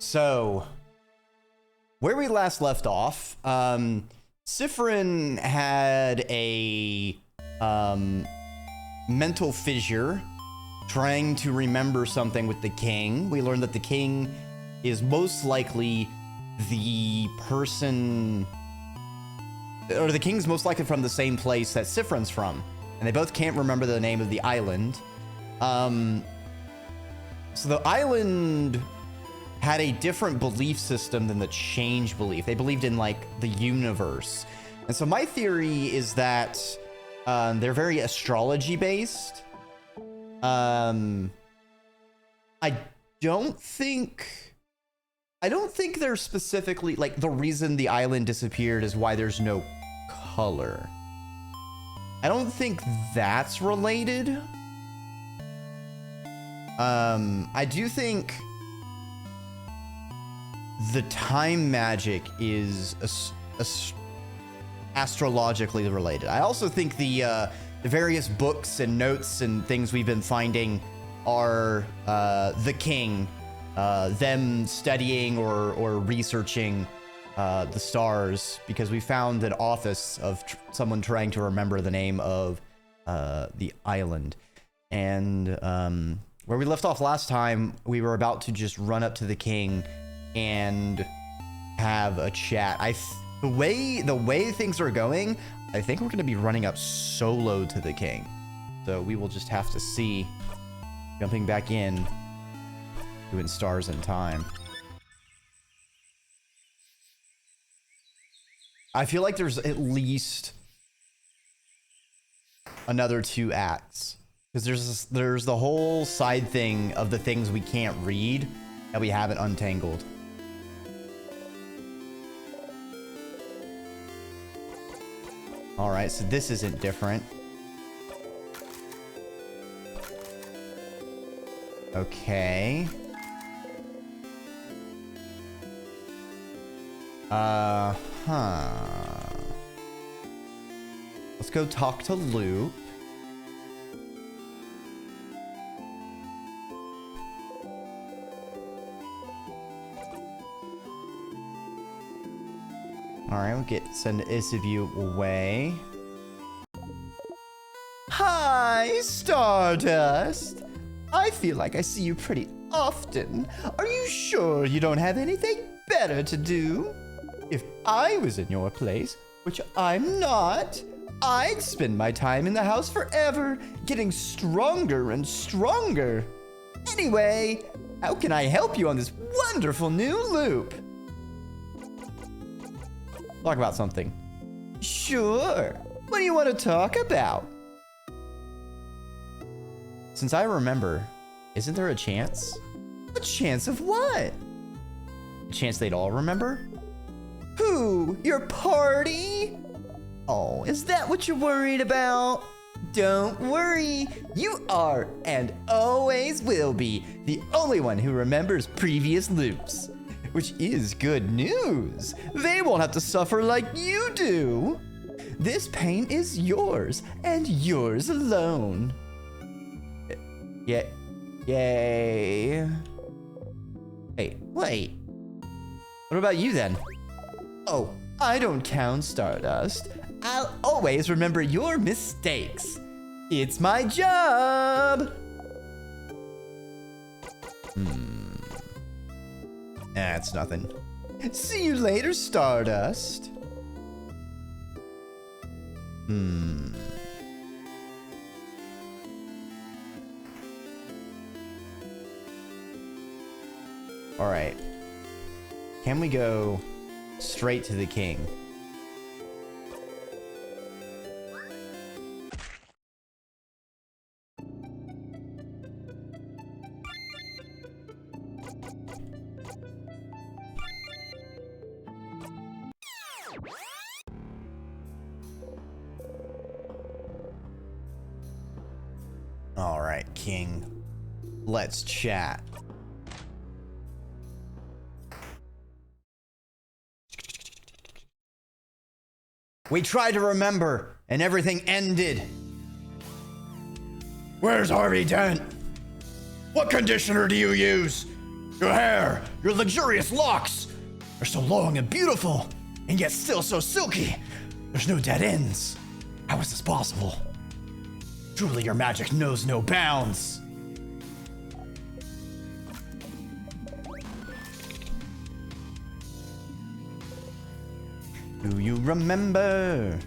So, where we last left off, Sifrin had a mental fissure trying to remember something with the king. We learned that the king is most likely the person, or the king's most likely from the same place that Sifrin's from, and they both can't remember the name of the island. So the island had a different belief system than the change belief. They believed in like the universe. And so my theory is that they're very astrology based. I don't think they're specifically like the reason the island disappeared is why there's no color. I don't think that's related. I do think the time magic is astrologically related. I also think the various books and notes and things we've been finding are the king, them studying or researching the stars, because we found an office of someone trying to remember the name of the island. And where we left off last time, we were about to just run up to the king and have a chat. The way things are going, I think we're going to be running up solo to the king. So we will just have to see. Jumping back in, doing stars in time. I feel like there's at least another 2 acts. Because there's the whole side thing of the things we can't read that we haven't untangled. All right, so this isn't different. Okay. Let's go talk to Loop. All right, we'll send Isaview away. Hi, Stardust. I feel like I see you pretty often. Are you sure you don't have anything better to do? If I was in your place, which I'm not, I'd spend my time in the house forever, getting stronger and stronger. Anyway, how can I help you on this wonderful new loop? Talk about something. Sure. What do you want to talk about? Since I remember, isn't there a chance? A chance of what? A chance they'd all remember? Who? Your party? Oh, is that what you're worried about? Don't worry. You are, and always will be, the only one who remembers previous loops. Which is good news. They won't have to suffer like you do. This pain is yours, and yours alone. Yeah. Yay. Hey, wait. What about you then? Oh, I don't count, Stardust. I'll always remember your mistakes. It's my job. It's nothing. See you later, Stardust. All right. Can we go straight to the king? All right, king. Let's chat. We tried to remember, and everything ended. Where's Harvey Dent? What conditioner do you use? Your hair, your luxurious locks are so long and beautiful, and yet still so silky. There's no dead ends. How is this possible? Truly, your magic knows no bounds. Do you remember?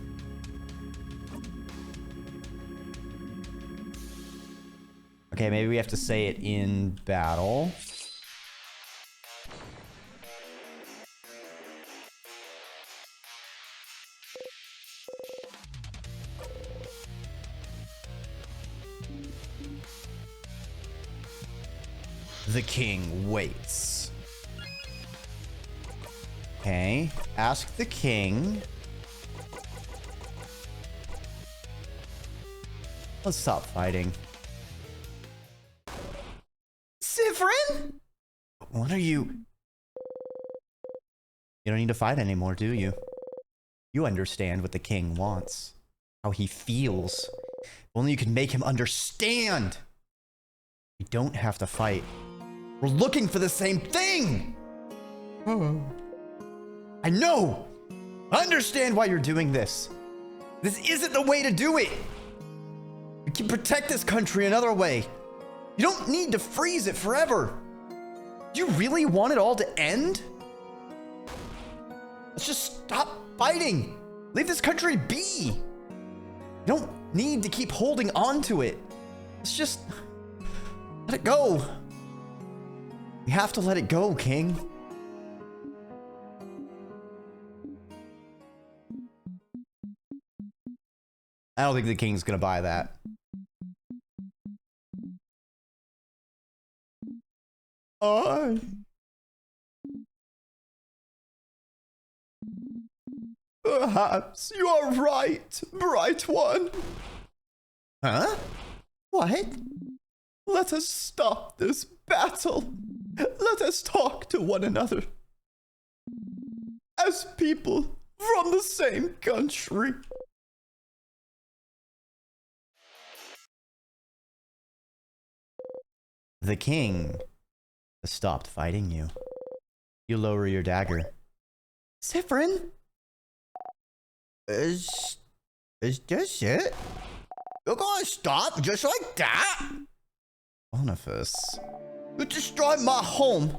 Okay, maybe we have to say it in battle. The king waits. Okay, ask the king. Let's stop fighting. Sivrin? What are you? You don't need to fight anymore, do you? You understand what the king wants. How he feels. If only you could make him understand. We don't have to fight. We're looking for the same thing! I know! I understand why you're doing this. This isn't the way to do it! We can protect this country another way. You don't need to freeze it forever. Do you really want it all to end? Let's just stop fighting. Leave this country be. You don't need to keep holding on to it. Let's just let it go. We have to let it go, King. I don't think the king's gonna buy that. Perhaps you are right, bright one. Huh? What? Let us stop this battle. Let us talk to one another. As people from the same country. The king has stopped fighting you. You lower your dagger. Sivrin? Is this it? You're gonna stop just like that? Boniface. You destroyed my home.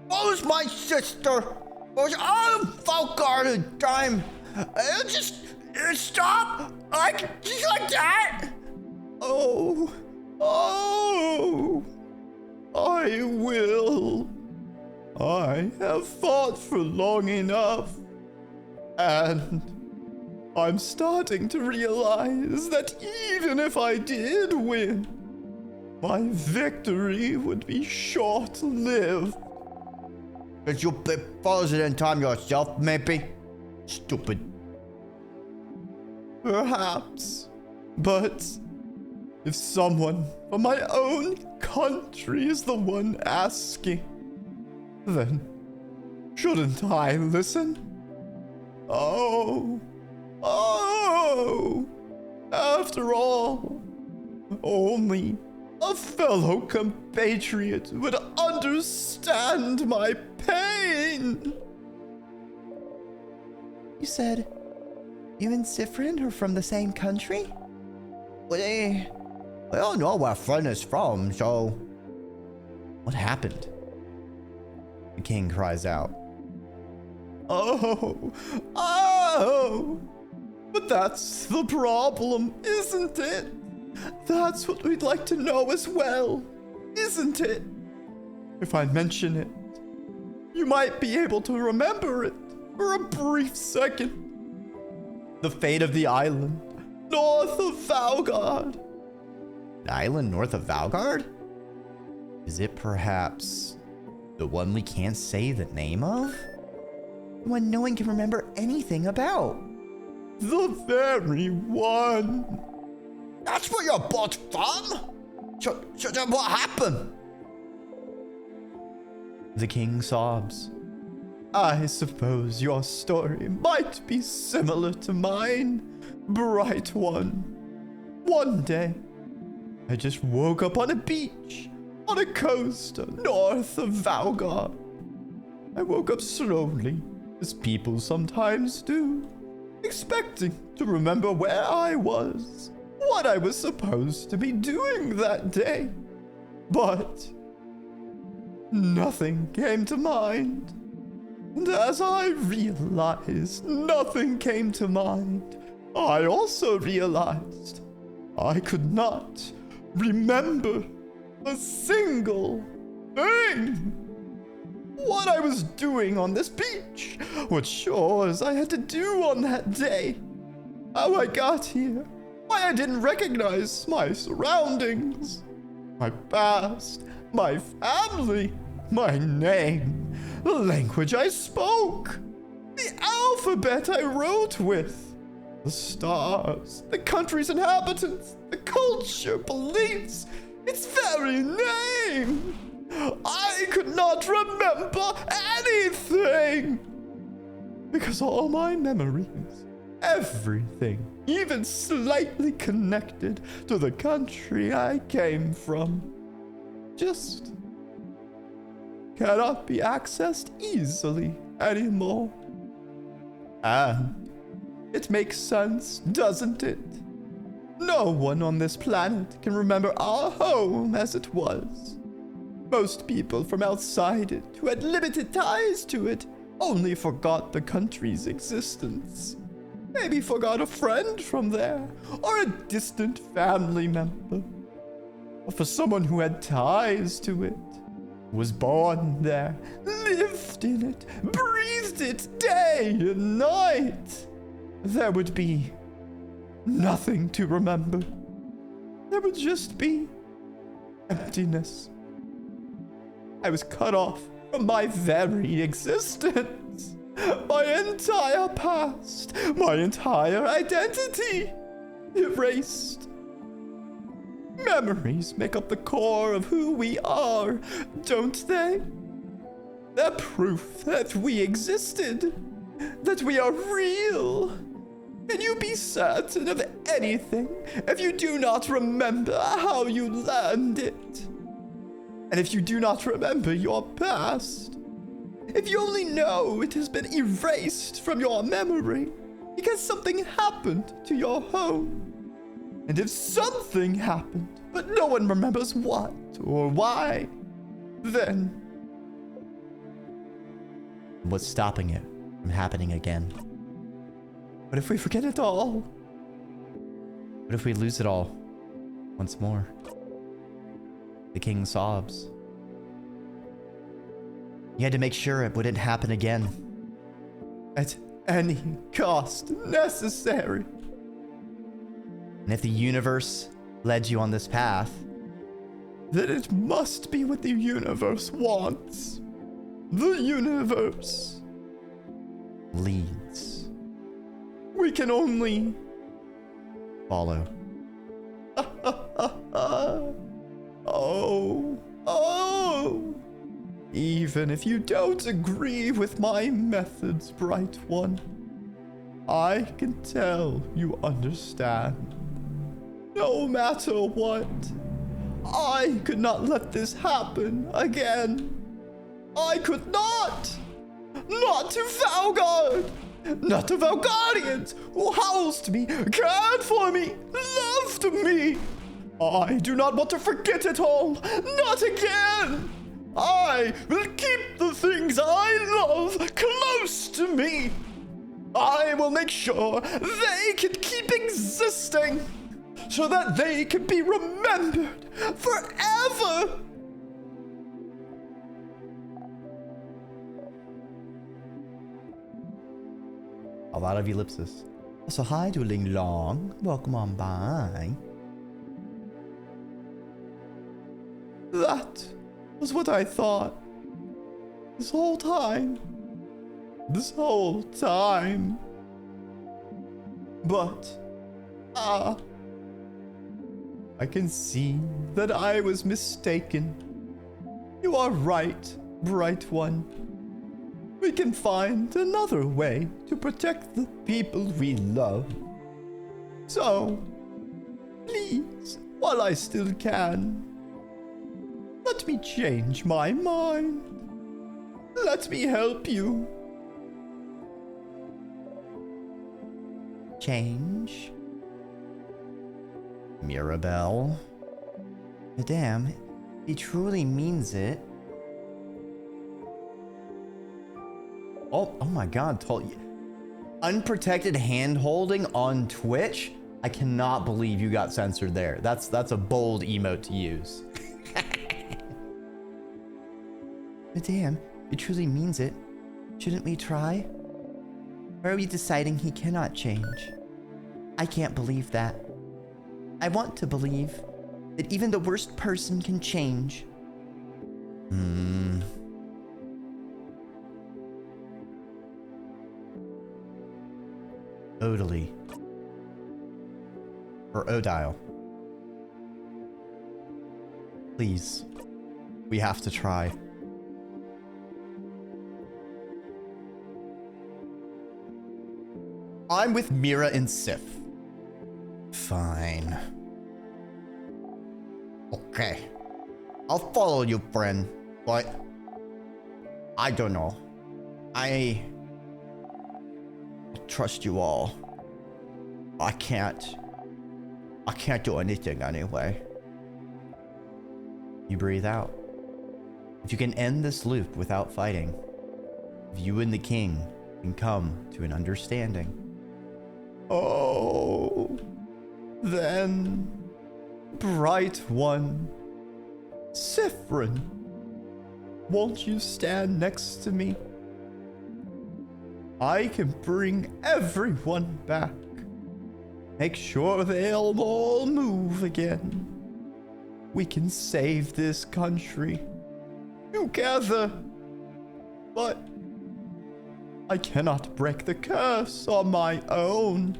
Lose my sister. Was out of Valgard time. Just stop. Just like that. Oh. I will. I have fought for long enough. And I'm starting to realize that even if I did win, my victory would be short-lived. Did you be frozen in time yourself, maybe? Stupid. Perhaps. But if someone from my own country is the one asking, then shouldn't I listen? Oh. After all, only a fellow compatriot would understand my pain. You said you and Sifrin are from the same country? We all know where Fren is from, so... What happened? The king cries out. Oh! But that's the problem, isn't it? That's what we'd like to know as well, isn't it? If I mention it, you might be able to remember it for a brief second. The fate of the island north of Valgard. The island north of Valgard? Is it perhaps the one we can't say the name of? The one no one can remember anything about? The very one. That's where you're both from? So what happened? The king sobs. I suppose your story might be similar to mine, bright one. One day, I just woke up on a beach, on a coast north of Valgar. I woke up slowly, as people sometimes do, expecting to remember where I was, what I was supposed to be doing that day. But nothing came to mind. And as I realized nothing came to mind, I also realized I could not remember a single thing. What I was doing on this beach, what chores I had to do on that day, how I got here, why I didn't recognize my surroundings, my past, my family, my name, the language I spoke, the alphabet I wrote with, the stars, the country's inhabitants, the culture, beliefs, its very name. I could not remember anything because all my memories, everything, even slightly connected to the country I came from, just cannot be accessed easily anymore. And it makes sense, doesn't it? No one on this planet can remember our home as it was. Most people from outside it, who had limited ties to it, only forgot the country's existence. Maybe forgot a friend from there, or a distant family member. Or for someone who had ties to it, was born there, lived in it, breathed it day and night, there would be nothing to remember. There would just be emptiness. I was cut off from my very existence, my entire past, my entire identity, erased. Memories make up the core of who we are, don't they? They're proof that we existed, that we are real. Can you be certain of anything if you do not remember how you learned it? And if you do not remember your past, if you only know it has been erased from your memory because something happened to your home, and if something happened, but no one remembers what or why, then what's stopping it from happening again? What if we forget it all? What if we lose it all once more? The king sobs. You had to make sure it wouldn't happen again. At any cost necessary. And if the universe led you on this path, then it must be what the universe wants. The universe leads. We can only follow. Oh. Even if you don't agree with my methods, Bright One, I can tell you understand. No matter what, I could not let this happen again. I could not! Not to Valgard! Not to Valgardians who housed me, cared for me, loved me! I do not want to forget it all, not again! I will keep the things I love close to me! I will make sure they can keep existing, so that they can be remembered forever! A lot of ellipsis. So hi, Dueling Long. Welcome on by. That was what I thought. This whole time. This whole time. But, I can see that I was mistaken. You are right, Bright One. We can find another way to protect the people we love. So, please, while I still can, let me change my mind. Let me help you. Change. Mirabelle. Madame, he truly means it. Oh my god, unprotected hand holding on Twitch? I cannot believe you got censored there. That's a bold emote to use. Madame, he truly means it. Shouldn't we try? Or are we deciding he cannot change? I can't believe that. I want to believe that even the worst person can change. Odile. Or Odile. Please. We have to try. I'm with Mira and Sif. Fine. Okay. I'll follow you, friend. But I don't know. I trust you all. I can't do anything anyway. You breathe out. If you can end this loop without fighting, if you and the king can come to an understanding. Oh, then, bright one, Sifrin, won't you stand next to me? I can bring everyone back. Make sure they'll all move again. We can save this country together. But I cannot break the curse on my own.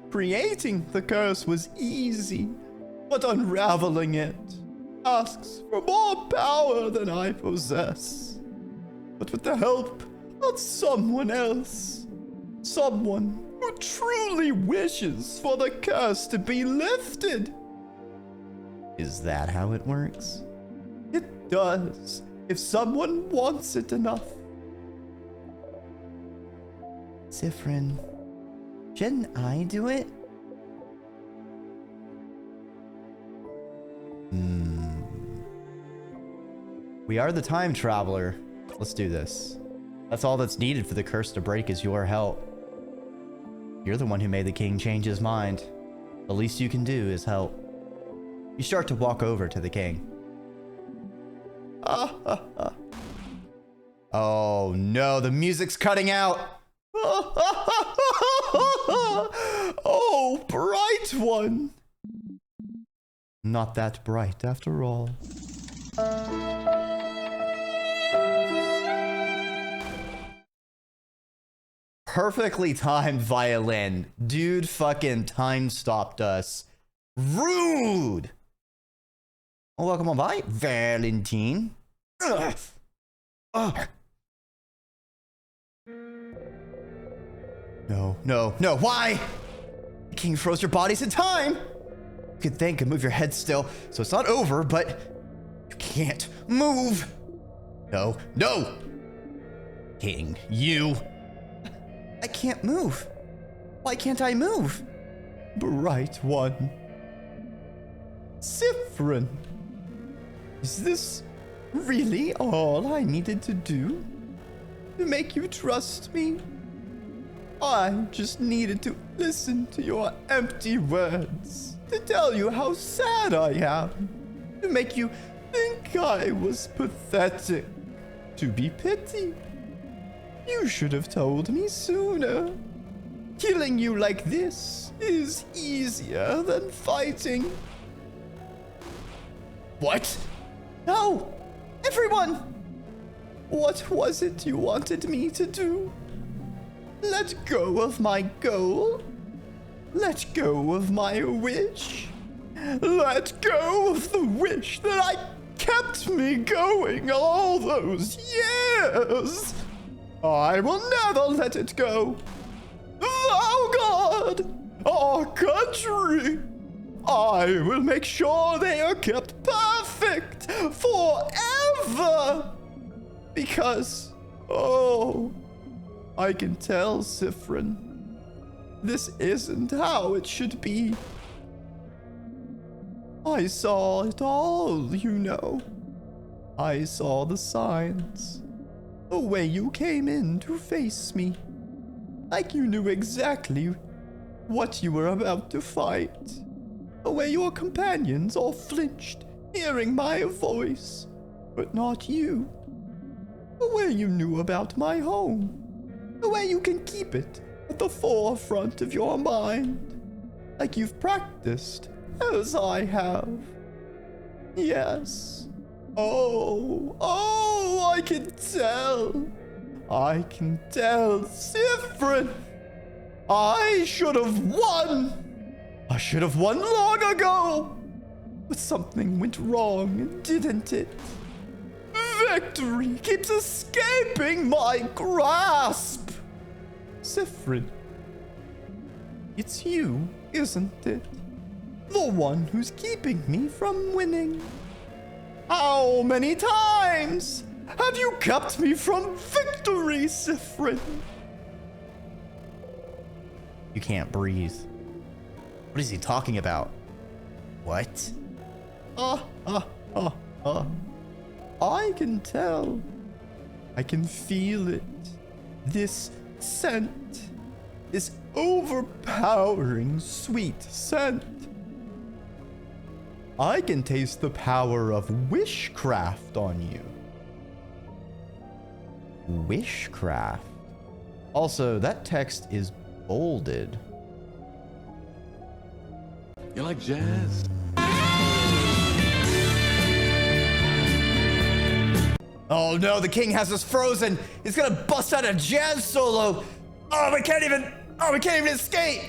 Creating the curse was easy, but unraveling it asks for more power than I possess. But with the help of someone else, someone who truly wishes for the curse to be lifted. Is that how it works? It does, if someone wants it enough. Sifrin, shouldn't I do it? We are the time traveler. Let's do this. That's all that's needed for the curse to break is your help. You're the one who made the king change his mind. The least you can do is help. You start to walk over to the king. Oh no, the music's cutting out. Oh, bright one. Not that bright after all. Perfectly timed violin. Dude fucking time stopped us. Rude. Oh, welcome on by, Valentine. Ugh. Ugh. No, why? The king froze your bodies in time. You could think and move your head still, so it's not over, but you can't move. No. King, you. I can't move. Why can't I move? Bright one. Sifrin. Is this really all I needed to do? To make you trust me? I just needed to listen to your empty words. To tell you how sad I am. To make you think I was pathetic. To be pitied. You should have told me sooner. Killing you like this is easier than fighting. What? No! Everyone! What was it you wanted me to do? Let go of my goal? Let go of my wish? Let go of the wish that kept me going all those years? I will never let it go. Thou God, our country, I will make sure they are kept perfect forever. Because, oh, I can tell, Sifrin, this isn't how it should be. I saw it all, you know. I saw the signs. The way you came in to face me. Like you knew exactly what you were about to fight. The way your companions all flinched, hearing my voice, but not you. The way you knew about my home. The way you can keep it at the forefront of your mind. Like you've practiced, as I have. Yes. Oh, I can tell. I can tell, Sifrin. I should have won. I should have won long ago. But something went wrong, didn't it? Victory keeps escaping my grasp. Sifrin, it's you, isn't it? The one who's keeping me from winning. How many times have you kept me from victory, Sifrin? You can't breathe. What is he talking about? What? I can tell. I can feel it. This scent. This overpowering sweet scent. I can taste the power of wishcraft on you. Wishcraft. Also, that text is bolded. You like jazz? Oh no, the king has us frozen. He's gonna bust out a jazz solo. Oh, we can't even escape.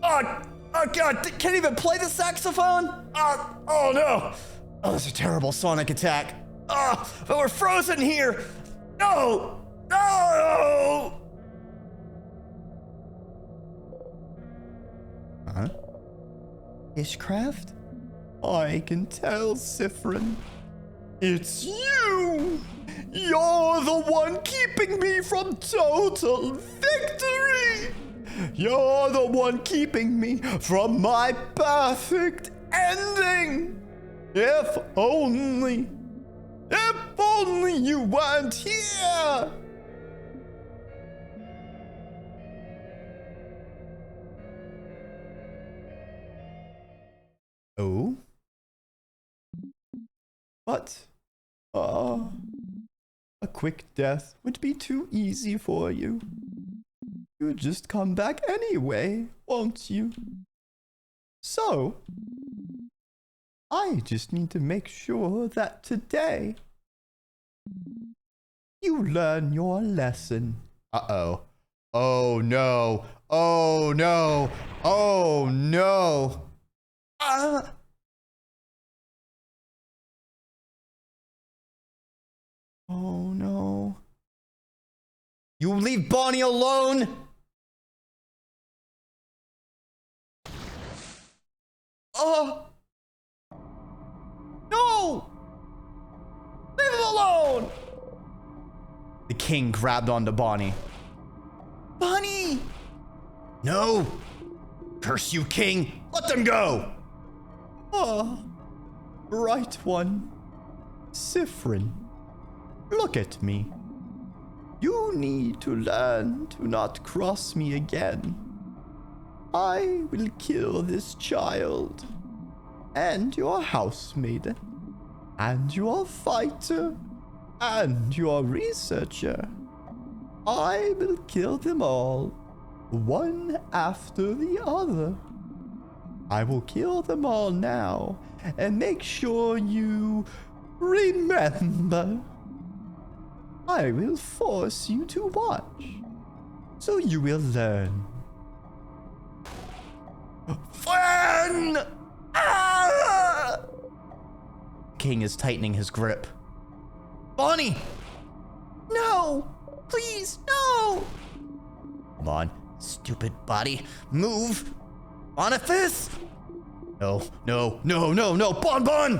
Oh God, can't even play the saxophone? Oh no. Oh, that's a terrible sonic attack. Oh, but we're frozen here. No, no. Huh? Wishcraft? I can tell, Sifrin. It's you! You're the one keeping me from total victory! You're the one keeping me from my perfect ending! If only you weren't here! Oh? But, a quick death would be too easy for you. You'd just come back anyway, won't you? So, I just need to make sure that today you learn your lesson. Uh-oh. Oh no. Oh no. Oh no. Oh no. You leave Bonnie alone? Oh. No. Leave him alone. The king grabbed onto Bonnie. Bonnie. No. Curse you, king. Let them go. Oh. Right one. Sifrin. Look at me. You need to learn to not cross me again. I will kill this child, and your housemaid, and your fighter, and your researcher. I will kill them all, one after the other. I will kill them all now, and make sure you remember. I will force you to watch, so you will learn. When? Ah! King is tightening his grip. Bonnie! No! Please, no! Come on, stupid body. Move! Boniface! No, no, no, no, no! Bon Bon!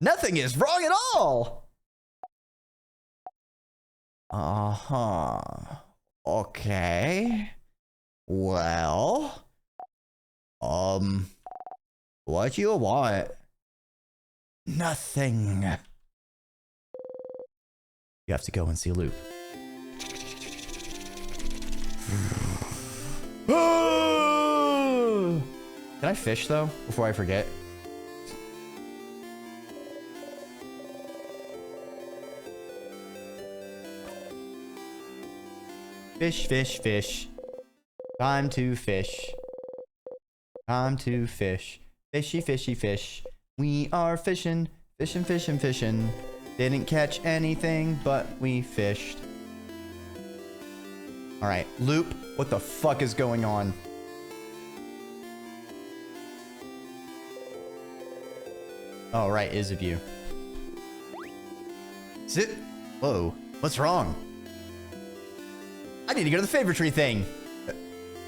Nothing is wrong at all. Uh-huh. Okay. Well, what do you want? Nothing. You have to go and see Loop. Can I fish though before I forget? Fish, fish, fish. Time to fish. Time to fish. Fishy, fishy, fish. We are fishing, fishing, fishing, fishing. Didn't catch anything, but we fished. All right, Loop, what the fuck is going on? Oh, right, is of you. Sit. Whoa, what's wrong? I need to go to the favorite tree thing.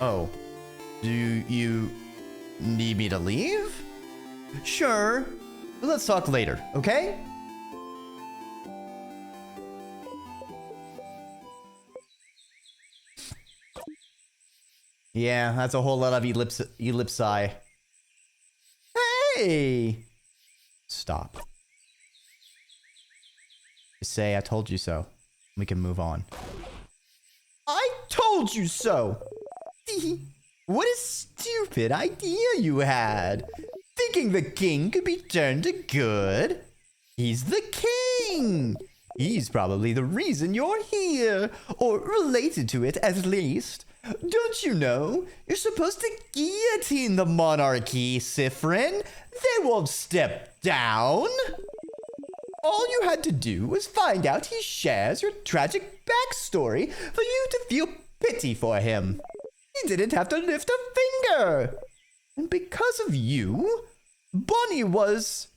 Oh, do you need me to leave? Sure, but let's talk later, okay? Yeah, that's a whole lot of ellipsi. Hey! Stop. Just say, I told you so. We can move on. I told you so! What a stupid idea you had! Thinking the king could be turned to good? He's the king! He's probably the reason you're here, or related to it at least. Don't you know? You're supposed to guillotine the monarchy, Sifrin. They won't step down. All you had to do was find out he shares your tragic backstory for you to feel pity for him. He didn't have to lift a finger. And because of you, Bonnie was...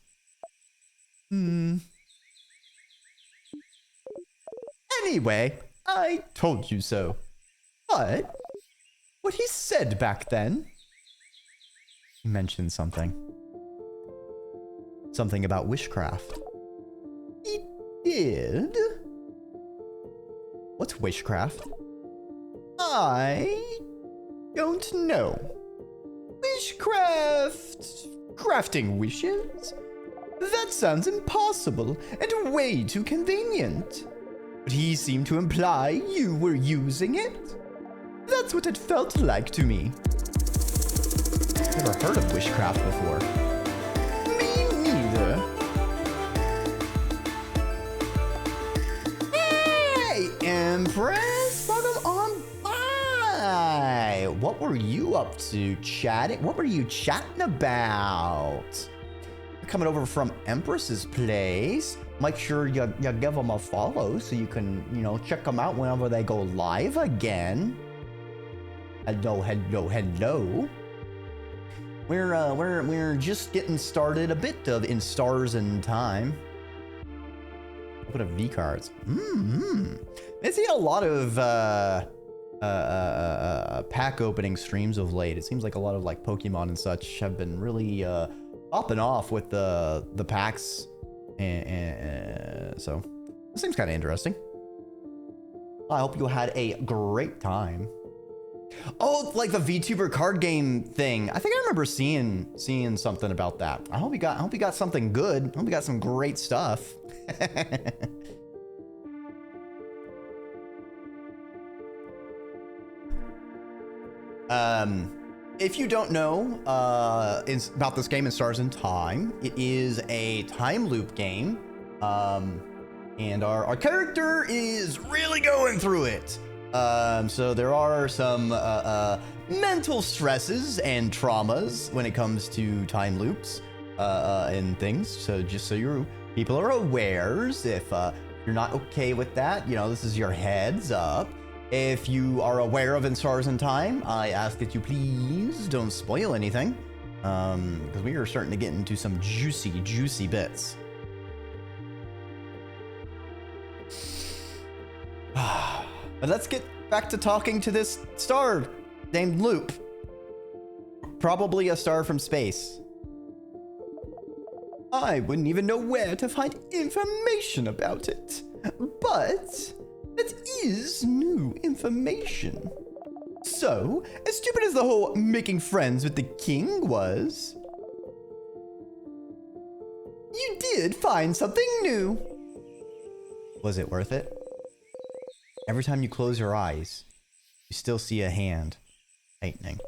Anyway, I told you so. But what he said back then... He mentioned something. Something about witchcraft. He did? What's witchcraft? I don't know. Witchcraft? Crafting wishes? That sounds impossible and way too convenient. But he seemed to imply you were using it. That's what it felt like to me. Never heard of witchcraft before. Me neither. Hey, Empress! Welcome on by! What were you up to, chatting? What were you chatting about? Coming over from Empress's place. Make sure you give them a follow so you can, you know, check them out whenever they go live again. Hello, hello, hello. We're just getting started. A bit of in Stars in Time. A bit of V cards. I've seen a lot of pack opening streams of late. It seems like a lot of like Pokemon and such have been really popping off with the packs, and so it seems kind of interesting. I hope you had a great time. Oh, like the VTuber card game thing. I think I remember seeing something about that. I hope you got something good. I hope you got some great stuff. If you don't know about this game in Stars in Time, it is a time loop game. And our character is really going through it. So there are some mental stresses and traumas when it comes to time loops and things. So just so people are aware, if you're not okay with that, you know, this is your heads up. If you are aware of In Stars in Time, I ask that you please don't spoil anything, because we are starting to get into some juicy bits. But let's get back to talking to this star named Loop. Probably a star from space. I wouldn't even know where to find information about it. But that is new information. So, as stupid as the whole making friends with the king was, you did find something new. Was it worth it? Every time you close your eyes, you still see a hand tightening.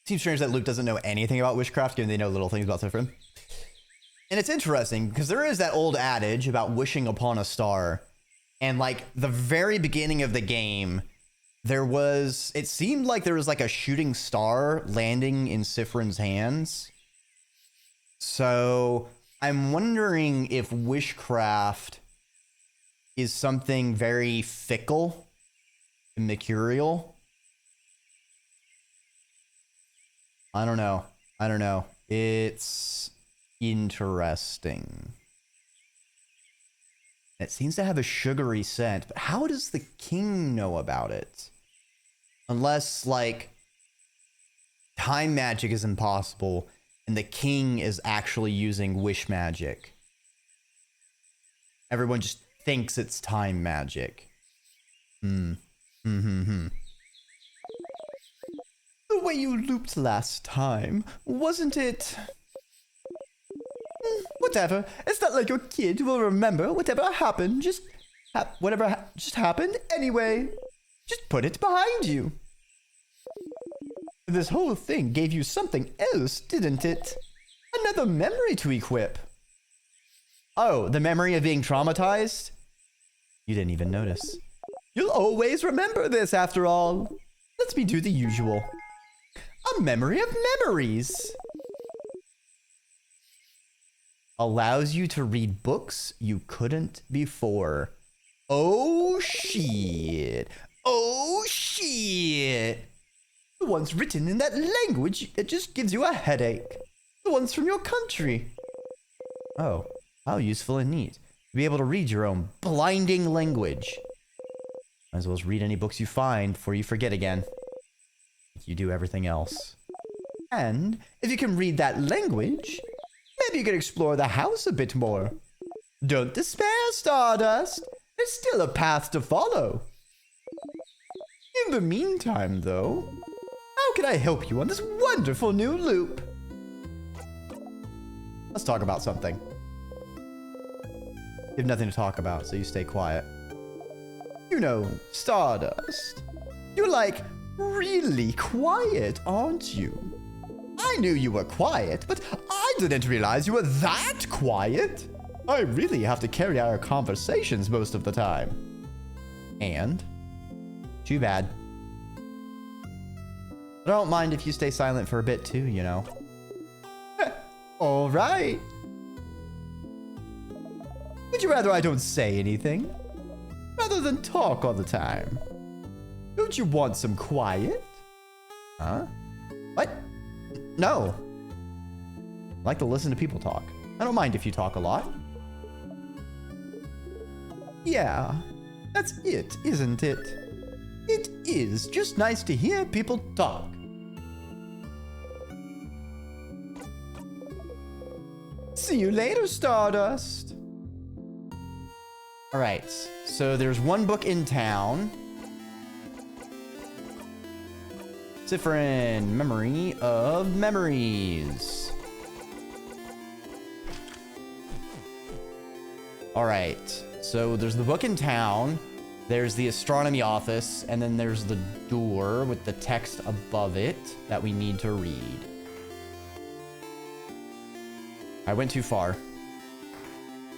Seems strange that Luke doesn't know anything about witchcraft, given they know little things about Serpent. And it's interesting, because there is that old adage about wishing upon a star. And like, the very beginning of the game, it seemed like there was like a shooting star landing in Sifrin's hands. So, I'm wondering if witchcraft is something very fickle and mercurial. I don't know. It's interesting. It seems to have a sugary scent, but how does the king know about it? Unless, like, time magic is impossible and the king is actually using wish magic. Everyone just thinks it's time magic. The way you looped last time, wasn't it? Whatever. It's not like your kid will remember whatever happened. Just happened anyway. Just put it behind you. This whole thing gave you something else, didn't it? Another memory to equip. Oh, the memory of being traumatized? You didn't even notice. You'll always remember this after all. Let me do the usual. A memory of memories. Allows you to read books you couldn't before. Oh shit. Oh shit. The ones written in that language, it just gives you a headache. The ones from your country. Oh, how useful and neat. To be able to read your own blinding language. Might as well as read any books you find before you forget again. You do everything else. And if you can read that language, maybe you can explore the house a bit more. Don't despair, Stardust. There's still a path to follow. In the meantime, though, how can I help you on this wonderful new loop? Let's talk about something. You have nothing to talk about, so you stay quiet. You know, Stardust. You're like really quiet, aren't you? I knew you were quiet, but I didn't realize you were that quiet. I really have to carry our conversations most of the time. And? Too bad. I don't mind if you stay silent for a bit too, you know. All right. Would you rather I don't say anything? Rather than talk all the time? Don't you want some quiet? Huh? What? No. I like to listen to people talk. I don't mind if you talk a lot. Yeah, that's it, isn't it? It is just nice to hear people talk. See you later, Stardust. All right, so there's one book in town. Sifrin, Memory of Memories. All right, so there's the book in town. There's the astronomy office, and then there's the door with the text above it that we need to read. I went too far.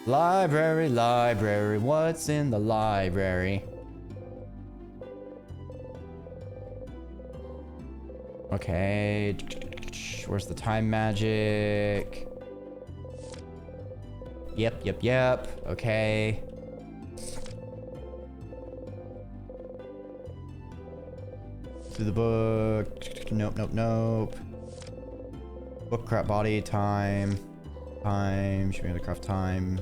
Library, library, what's in the library? Okay, where's the time magic? Yep, okay. To the book, nope. Book, crap, body, time, should be able to craft time.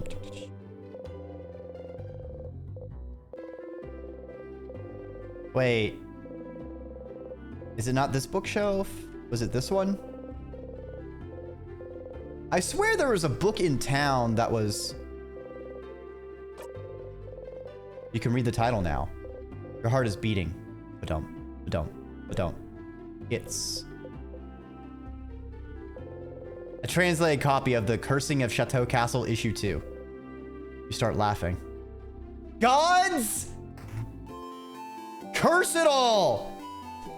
Wait. Is it not this bookshelf? Was it this one? I swear there was a book in town that was... You can read the title now. Your heart is beating. Ba-dum. It's... a translated copy of The Cursing of Chateau Castle Issue 2. You start laughing. Gods! Curse it all!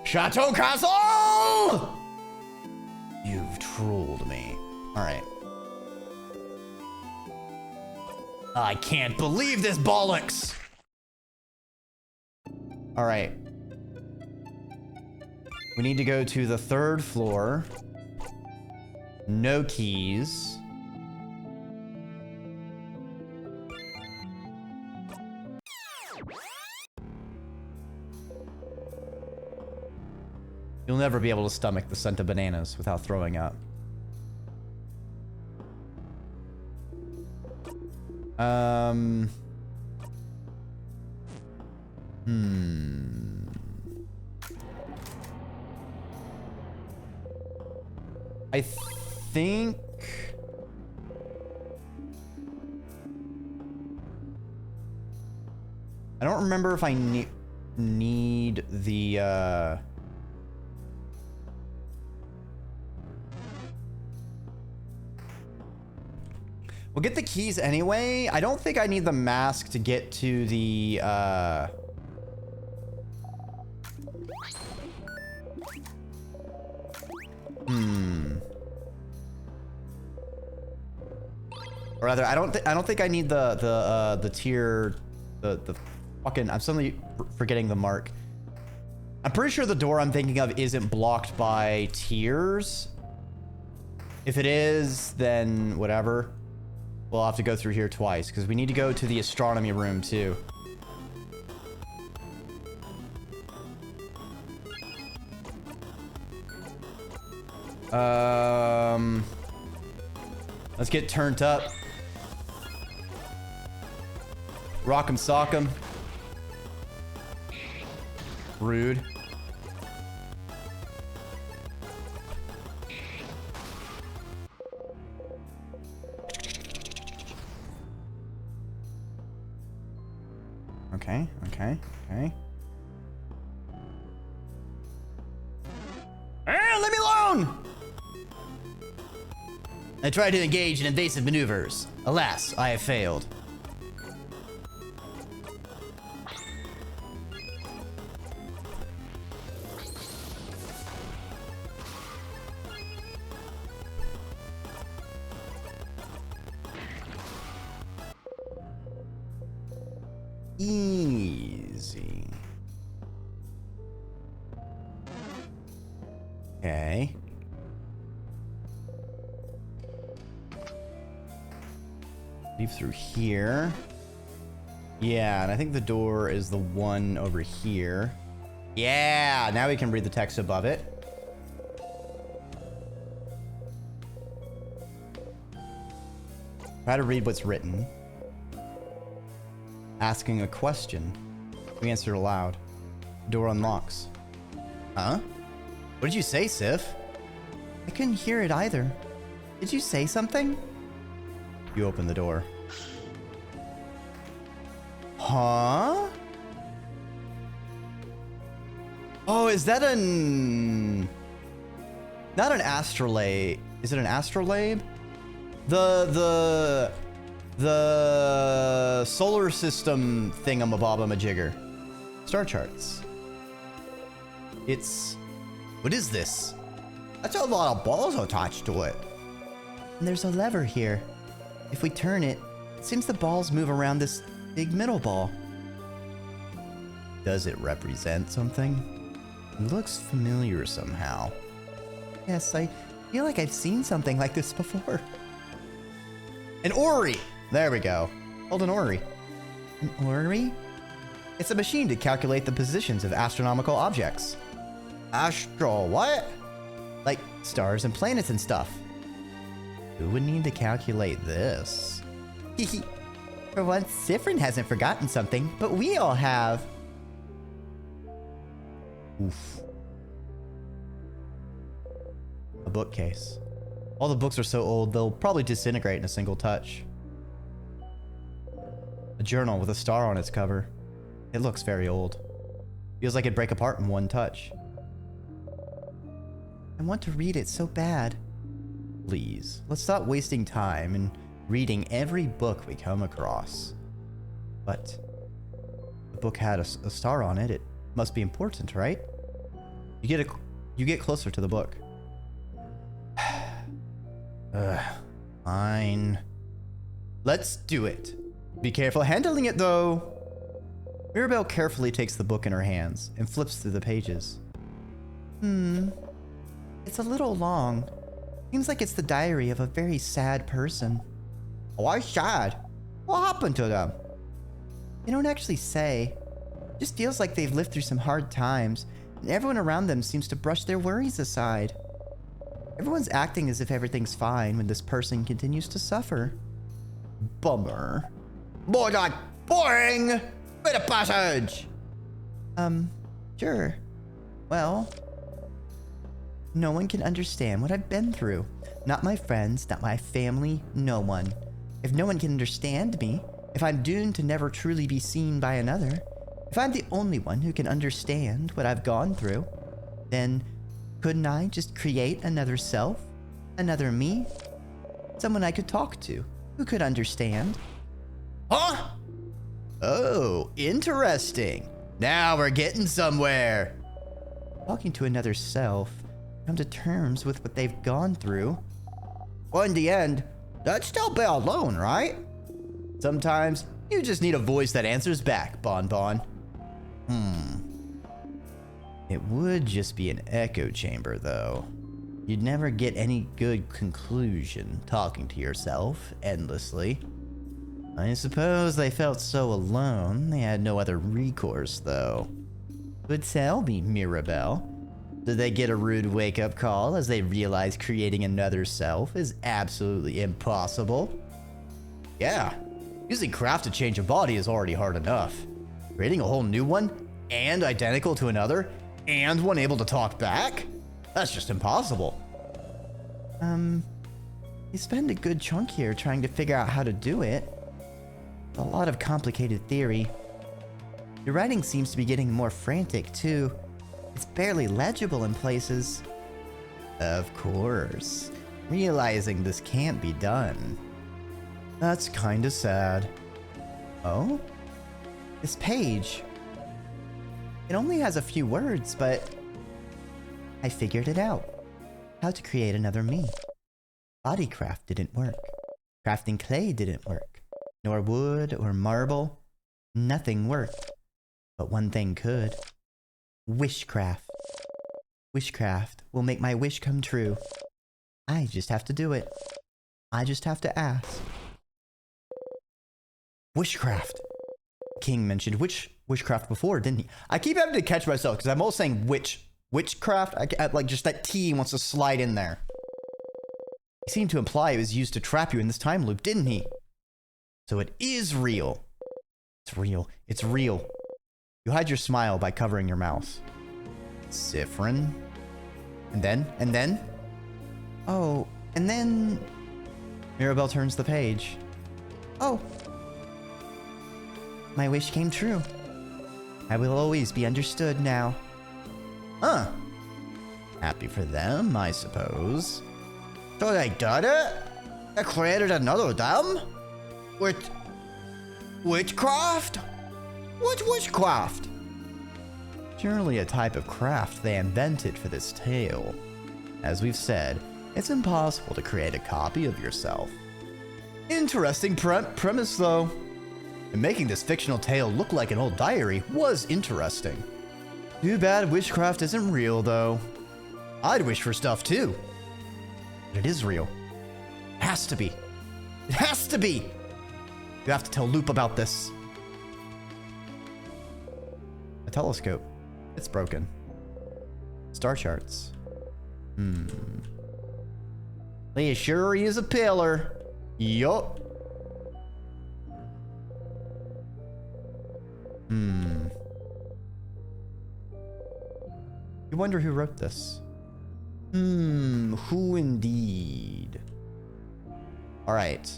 Chateau Castle! You've trolled me. Alright. I can't believe this bollocks! Alright. We need to go to the 3rd floor. No keys. You'll never be able to stomach the scent of bananas without throwing up. I think... I don't remember if I need the, We'll get the keys anyway. I don't think I need the mask to get to the, Or rather, I don't think I need the tier, the fucking, I'm suddenly forgetting the mark. I'm pretty sure the door I'm thinking of isn't blocked by tiers. If it is, then whatever. We'll have to go through here twice because we need to go to the astronomy room too. Let's get turned up. Rock 'em, sock 'em. Rude. Okay. Let me alone! I tried to engage in invasive maneuvers. Alas, I have failed. Easy. Okay. Leave through here. Yeah, and I think the door is the one over here. Yeah, now we can read the text above it. Try to read what's written. Asking a question. We answered aloud. Door unlocks. Huh? What did you say, Sif? I couldn't hear it either. Did you say something? You open the door. Huh? Oh, is that an... Not an astrolabe. Is it an astrolabe? The solar system thingamabobamajigger. Star charts. It's... What is this? That's a lot of balls attached to it. And there's a lever here. If we turn it, it seems the balls move around this big middle ball. Does it represent something? It looks familiar somehow. Yes, I feel like I've seen something like this before. An orrery! There we go. Hold an orrery. An orrery? It's a machine to calculate the positions of astronomical objects. Astro what? Like stars and planets and stuff. Who would need to calculate this? For once, Sifrin hasn't forgotten something, but we all have. Oof. A bookcase. All the books are so old, they'll probably disintegrate in a single touch. A journal with a star on its cover. It looks very old. Feels like it'd break apart in one touch. I want to read it so bad. Please, let's stop wasting time and reading every book we come across. But the book had a star on it. It must be important, right? You get closer to the book. Fine. Let's do it. Be careful handling it, though. Mirabelle carefully takes the book in her hands and flips through the pages. It's a little long. Seems like it's the diary of a very sad person. Why sad? What happened to them? They don't actually say. It just feels like they've lived through some hard times, and everyone around them seems to brush their worries aside. Everyone's acting as if everything's fine when this person continues to suffer. Bummer. More like boring! Bit of passage! Sure. Well, no one can understand what I've been through. Not my friends, not my family, no one. If no one can understand me, if I'm doomed to never truly be seen by another, if I'm the only one who can understand what I've gone through, then couldn't I just create another self? Another me? Someone I could talk to, who could understand. Huh? Oh, interesting. Now we're getting somewhere. Talking to another self, come to terms with what they've gone through. Well, in the end, they'd still be alone, right? Sometimes you just need a voice that answers back, Bon Bon. It would just be an echo chamber, though. You'd never get any good conclusion talking to yourself endlessly. I suppose they felt so alone, they had no other recourse, though. But tell me, Mirabelle, did they get a rude wake-up call as they realize creating another self is absolutely impossible? Yeah, using craft to change a body is already hard enough. Creating a whole new one, and identical to another, and one able to talk back? That's just impossible. You spend a good chunk here trying to figure out how to do it. A lot of complicated theory. Your writing seems to be getting more frantic, too. It's barely legible in places. Of course. Realizing this can't be done. That's kinda sad. Oh? This page. It only has a few words, but I figured it out. How to create another me. Bodycraft didn't work. Crafting clay didn't work. Nor wood or marble. Nothing worked. But one thing could. Wishcraft. Wishcraft will make my wish come true. I just have to do it. I just have to ask. Wishcraft. King mentioned witchcraft before, didn't he? I keep having to catch myself because I'm always saying witchcraft. I like just that T wants to slide in there. He seemed to imply it was used to trap you in this time loop, didn't he? So it is real. It's real. It's real. You hide your smile by covering your mouth. Siffrin. And then? Oh, and then... Mirabelle turns the page. Oh. My wish came true. I will always be understood now. Huh. Happy for them, I suppose. So they did it? They created another them? With... witchcraft? What's witchcraft? Surely a type of craft they invented for this tale. As we've said, it's impossible to create a copy of yourself. Interesting premise, though. And making this fictional tale look like an old diary was interesting. Too bad witchcraft isn't real, though. I'd wish for stuff, too. But it is real. It has to be. It has to be! You have to tell Loop about this. A telescope. It's broken. Star charts. They sure is a pillar. Yup. You wonder who wrote this. Who indeed? All right.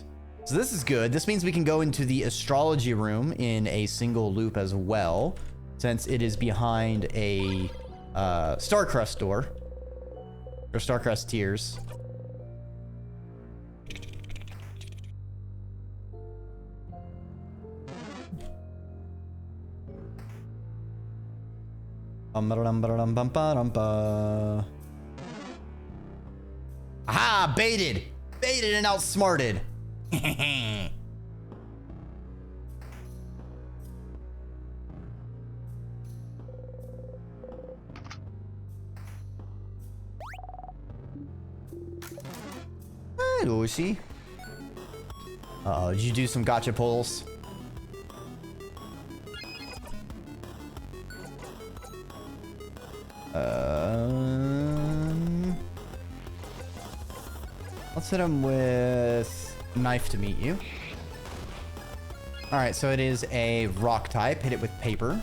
So this is good. This means we can go into the astrology room in a single loop as well, since it is behind a Starcrest door. Or Starcrest tiers. Aha! Baited! Baited and outsmarted! Hi, Lucy. Uh-oh, did you do some gotcha pulls? Let's hit him with knife to meet you. All right, so it is a rock type. Hit it with paper.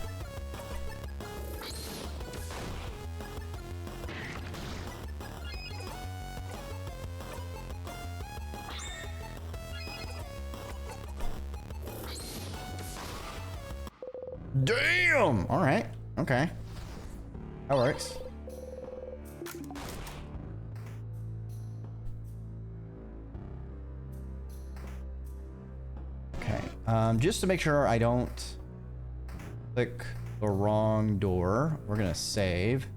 Damn! All right. Okay. That works. Okay. Just to make sure I don't click the wrong door, we're gonna save.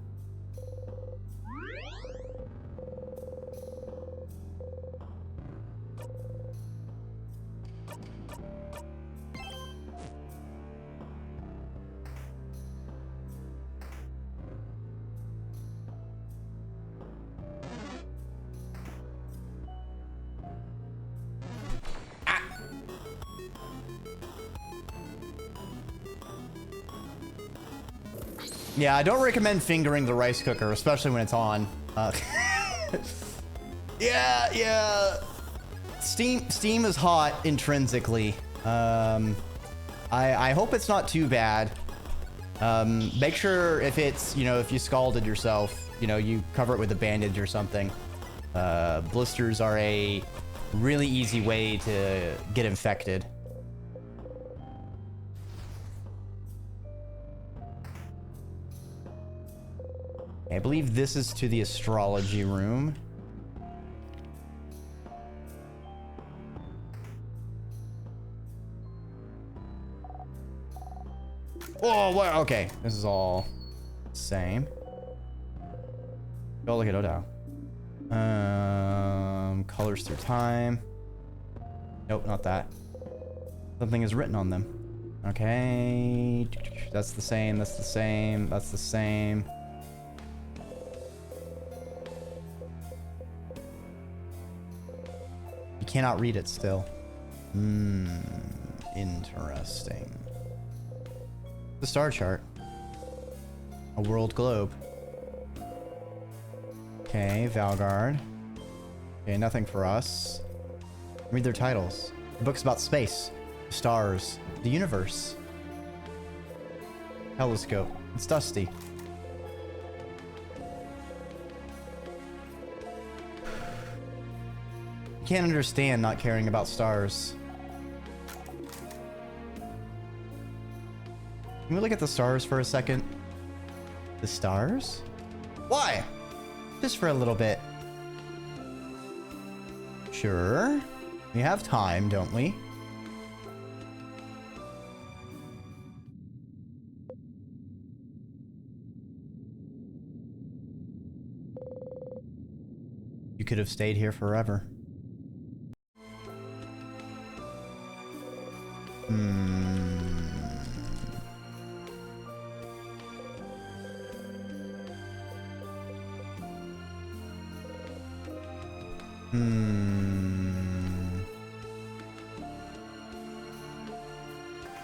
Yeah, I don't recommend fingering the rice cooker, especially when it's on. Yeah. Steam is hot intrinsically. I hope it's not too bad. Make sure if it's, if you scalded yourself, you cover it with a bandage or something. Blisters are a really easy way to get infected. I believe this is to the astrology room. Oh, what? Okay. This is all the same. Go look at Odo. Colors through time. Nope, not that. Something is written on them. Okay. That's the same. That's the same. That's the same. You cannot read it still. Interesting. The star chart. A world globe. Okay, Valgard. Okay, nothing for us. Read their titles. The book's about space, stars, the universe. Telescope. It's dusty. Can't understand not caring about stars. Can we look at the stars for a second? The stars? Why? Just for a little bit. Sure. We have time, don't we? You could have stayed here forever.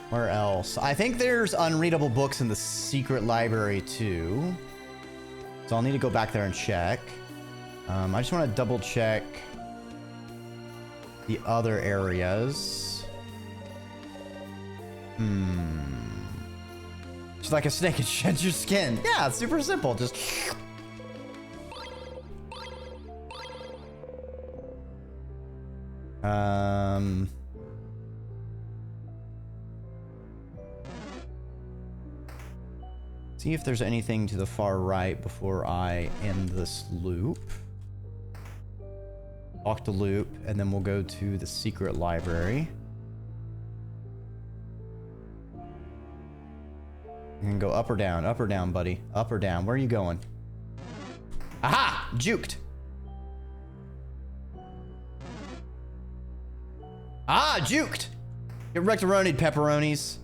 Where else? I think there's unreadable books in the secret library too. So I'll need to go back there and check. I just want to double check the other areas. It's like a snake, it sheds your skin. Yeah, it's super simple. Just See if there's anything to the far right before I end this loop. Walk the loop, and then we'll go to the secret library. You can go up or down, buddy. Up or down. Where are you going? Aha! Juked. Ah, juked! Get rectoronied, pepperonis.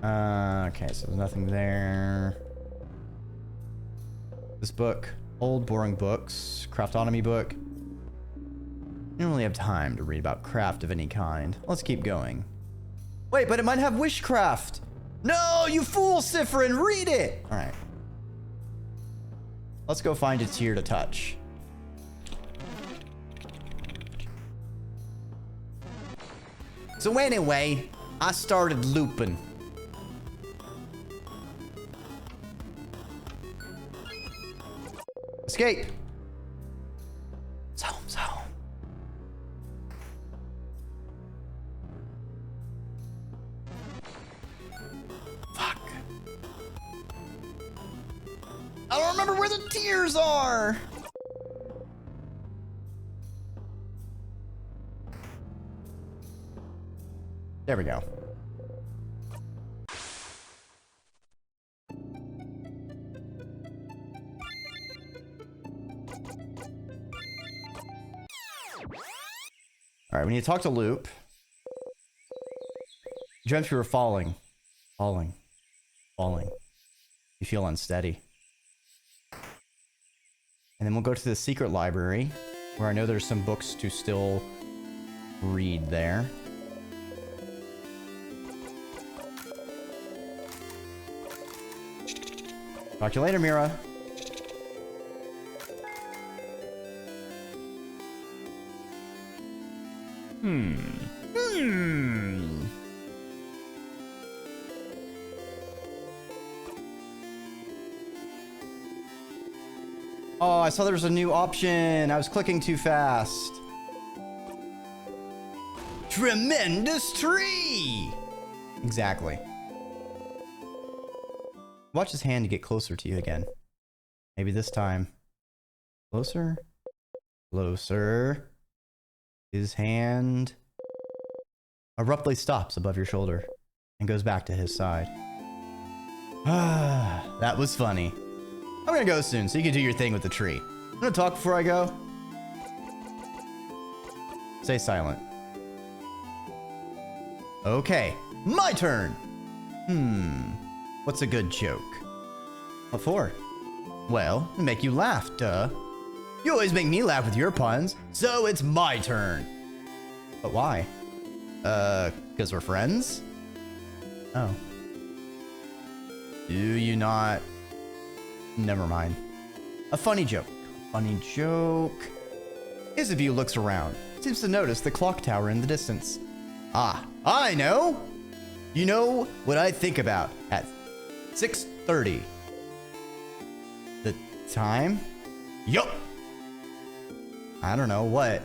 Okay, so there's nothing there. This book, old boring books, craftonomy book. You don't really have time to read about craft of any kind. Let's keep going. Wait, but it might have wishcraft. No, you fool, Sifrin, read it. All right. Let's go find a tier to touch. So anyway, I started looping. Escape. Zone. Fuck. I don't remember where the tiers are. There we go. All right, we need to talk to Loop. You dreamt you were falling. You feel unsteady. And then we'll go to the secret library, where I know there's some books to still read there. Talk to you later, Mira. Oh, I saw there was a new option. I was clicking too fast. Tremendous tree! Exactly. Watch his hand to get closer to you again. Maybe this time. Closer? Closer. His hand abruptly stops above your shoulder and goes back to his side. Ah, that was funny. I'm gonna go soon, so you can do your thing with the tree. I'm gonna talk before I go. Stay silent. Okay, my turn. What's a good joke? What for? Well, to make you laugh, duh. You always make me laugh with your puns, so it's my turn. But why? 'Cause we're friends? Oh. Do you not? Never mind. A funny joke. Funny joke. Isabelle looks around. Seems to notice the clock tower in the distance. Ah, I know! You know what I think about at 6:30. The time? Yup! I don't know what.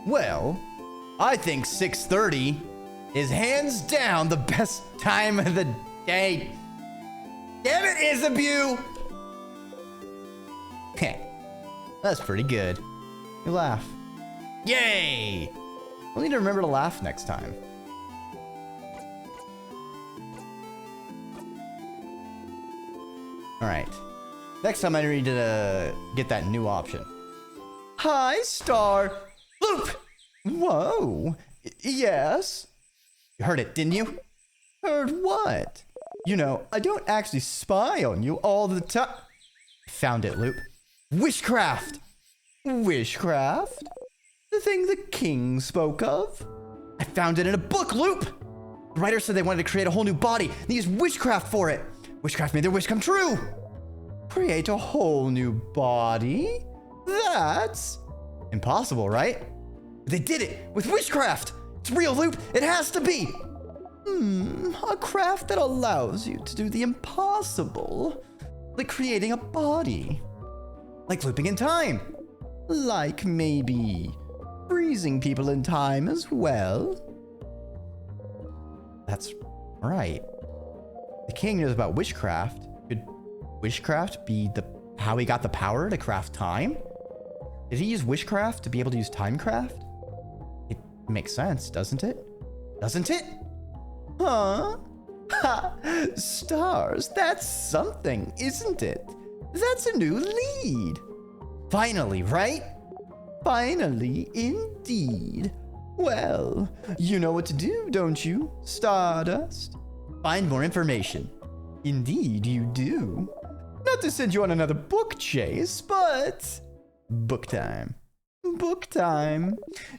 Well, I think 6:30 is hands down the best time of the day. Damn it, Isabelle! Heh. That's pretty good. You laugh. Yay! We'll need to remember to laugh next time. Alright. Next time I need to get that new option. Hi, Star. Loop! Whoa. Yes? You heard it, didn't you? Heard what? You know, I don't actually spy on you all the time. Found it, Loop. Wishcraft! Wishcraft? The thing the king spoke of? I found it in a book, Loop! The writer said they wanted to create a whole new body. They used witchcraft for it. Witchcraft made their wish come true. Create a whole new body? That's impossible, right? But they did it with witchcraft. It's real, Loop. It has to be. A craft that allows you to do the impossible. Like creating a body. Like looping in time. Like maybe freezing people in time as well. That's right. The king knows about witchcraft. Could witchcraft be how he got the power to craft time? Did he use witchcraft to be able to use timecraft? It makes sense, doesn't it? Doesn't it? Huh? Ha! Stars, that's something, isn't it? That's a new lead. Finally, right? Finally, indeed. Well, you know what to do, don't you, Stardust? Find more information. Indeed, you do. Not to send you on another book chase, but... book time. Book time.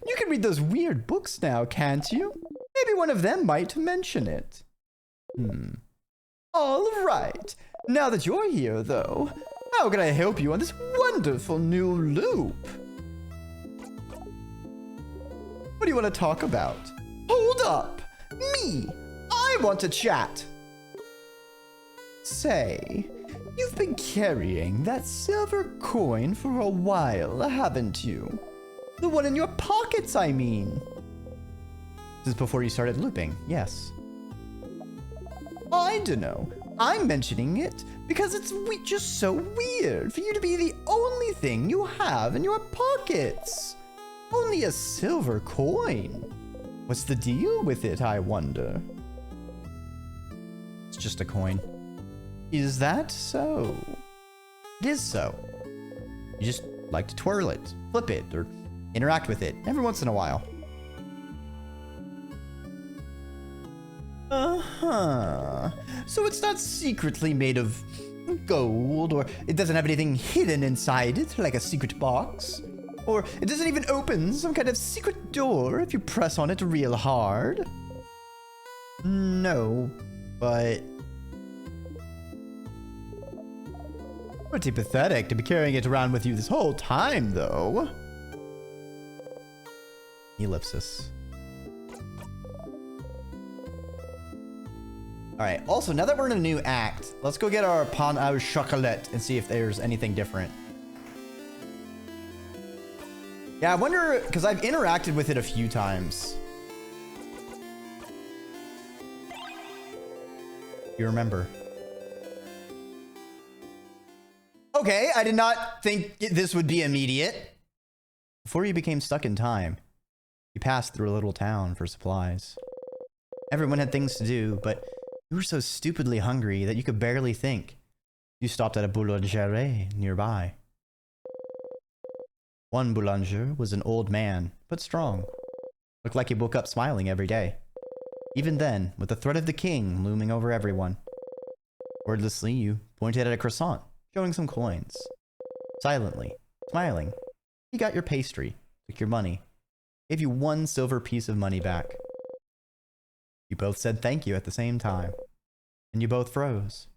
You can read those weird books now, can't you? Maybe one of them might mention it. All right. Now that you're here, though, how can I help you on this wonderful new loop? What do you want to talk about? Hold up! Me! I want to chat! Say, you've been carrying that silver coin for a while, haven't you? The one in your pockets, I mean. This is before you started looping, yes. I dunno. I'm mentioning it because it's just so weird for you to be the only thing you have in your pockets. Only a silver coin. What's the deal with it, I wonder? It's just a coin. Is that so? It is so. You just like to twirl it, flip it, or interact with it every once in a while. Uh-huh. So it's not secretly made of gold, or it doesn't have anything hidden inside it, like a secret box. Or it doesn't even open some kind of secret door if you press on it real hard. No, but... pretty pathetic to be carrying it around with you this whole time, though. Ellipsis. Alright, also, now that we're in a new act, let's go get our pain au chocolat and see if there's anything different. Yeah, I wonder, because I've interacted with it a few times. You remember? Okay, I did not think this would be immediate. Before you became stuck in time, you passed through a little town for supplies. Everyone had things to do, but you were so stupidly hungry that you could barely think. You stopped at a boulangerie nearby. One boulanger was an old man, but strong. Looked like he woke up smiling every day. Even then, with the threat of the king looming over everyone. Wordlessly, you pointed at a croissant, showing some coins. Silently, smiling, he got your pastry, took your money, gave you one silver piece of money back. You both said thank you at the same time, and you both froze.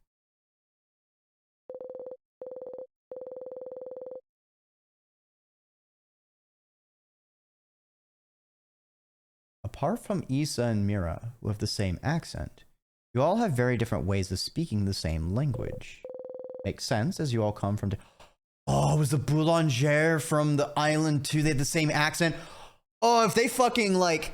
Apart from Issa and Mira, who have the same accent, you all have very different ways of speaking the same language. Makes sense, as you all come from... Oh, it was the boulanger from the island too. They had the same accent. Oh, if they fucking, like...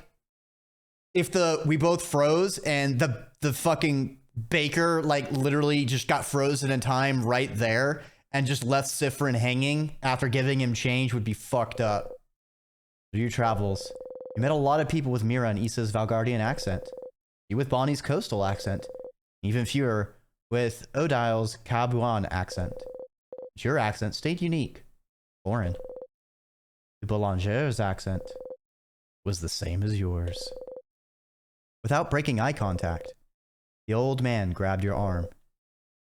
If we both froze and the fucking baker, like, literally just got frozen in time right there and just left Sifrin hanging after giving him change would be fucked up. Through your travels, you met a lot of people with Mira and Issa's Valgardian accent. You with Bonnie's coastal accent. Even fewer with Odile's Cabuan accent. But your accent stayed unique. Foreign. The Boulanger's accent was the same as yours. Without breaking eye contact, the old man grabbed your arm.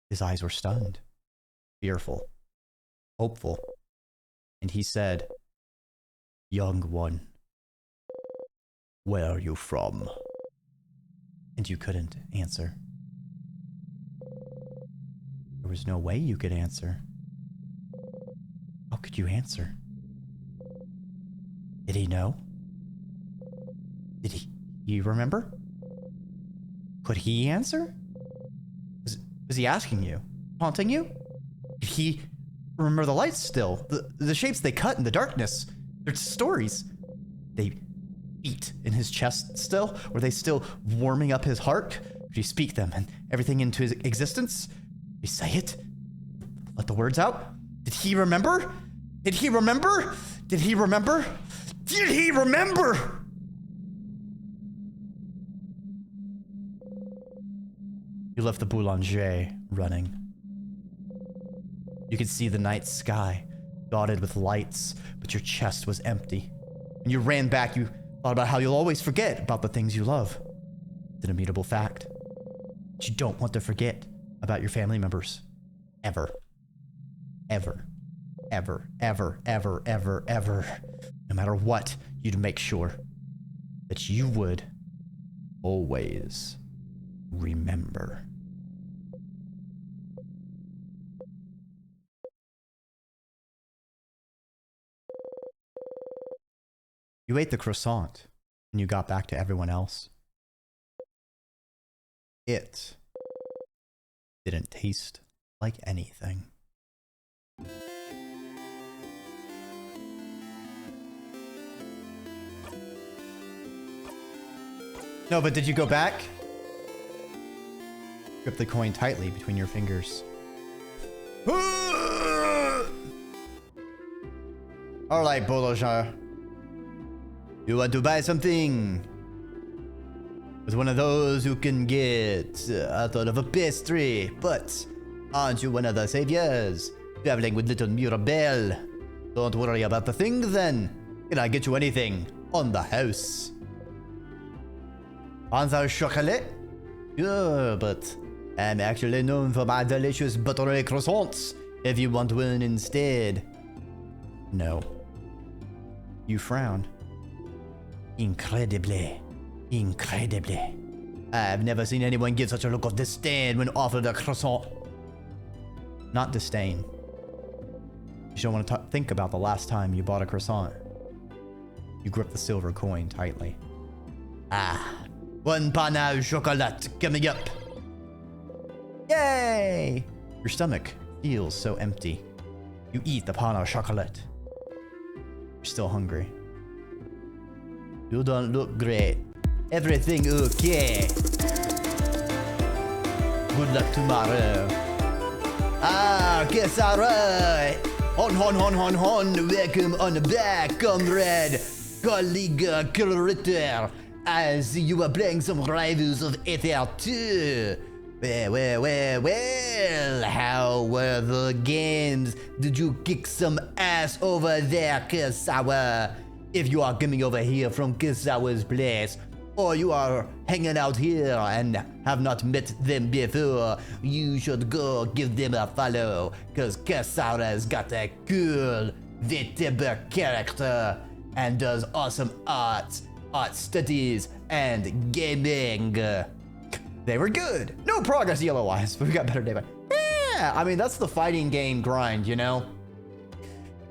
His eyes were stunned, fearful, hopeful, and he said, "Young one, where are you from?" And you couldn't answer. There was no way you could answer. How could you answer? Did he know? Did he remember? Could he answer? Was he asking you? Haunting you? Did he remember the lights still? The shapes they cut in the darkness? Their stories. They beat in his chest still? Were they still warming up his heart? Could he speak them and everything into his existence? Did he say it? Let the words out? Did he remember? Did he remember? Did he remember? Did he remember? You left the boulanger running. You could see the night sky dotted with lights, but your chest was empty. And you ran back, you thought about how you'll always forget about the things you love. It's an immutable fact. But you don't want to forget about your family members. Ever. Ever. Ever, ever, ever, ever, ever. No matter what, you'd make sure that you would always remember. You ate the croissant and you got back to everyone else. It didn't taste like anything. No, but did you go back? Grip the coin tightly between your fingers. Alright, Boulanger. You want to buy something? It's one of those who can get a thought of a pastry, but aren't you one of the saviors? Traveling with little Mirabelle. Don't worry about the thing then. Can I get you anything on the house? On the chocolate? Sure, but I'm actually known for my delicious buttery croissants. If you want one instead. No. You frowned. Incredibly. Incredibly. I've never seen anyone give such a look of disdain when offered a croissant. Not disdain. You don't want to think about the last time you bought a croissant. You grip the silver coin tightly. Ah. One pan au chocolat coming up. Yay! Your stomach feels so empty. You eat the pan au chocolat. You're still hungry. You don't look great. Everything okay. Good luck tomorrow. Ah, guess alright. Hon. Welcome on back, comrade. Colleague critter. I see you are playing some Rivals of Ether 2. Well, how were the games? Did you kick some ass over there, Kusawa? If you are coming over here from Kusawa's place, or you are hanging out here and have not met them before, you should go give them a follow, cause Kusawa's got a cool VTuber character and does awesome art studies, and gaming. They were good. No progress yellow-wise, but we got better day by. Yeah, I mean, that's the fighting game grind, you know?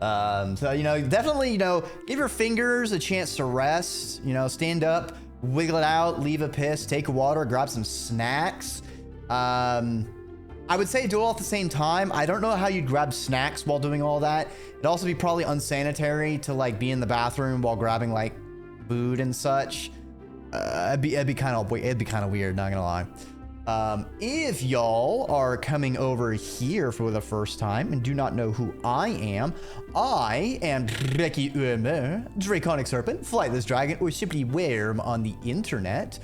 So, you know, definitely, you know, give your fingers a chance to rest, you know, stand up, wiggle it out, leave a piss, take water, grab some snacks. I would say do it all at the same time. I don't know how you'd grab snacks while doing all that. It'd also be probably unsanitary to like be in the bathroom while grabbing like food and such. It'd be kind of weird, not gonna lie. If y'all are coming over here for the first time and do not know who I am Dreki, Draconic Serpent, Flightless Dragon, or simply Worm on the internet.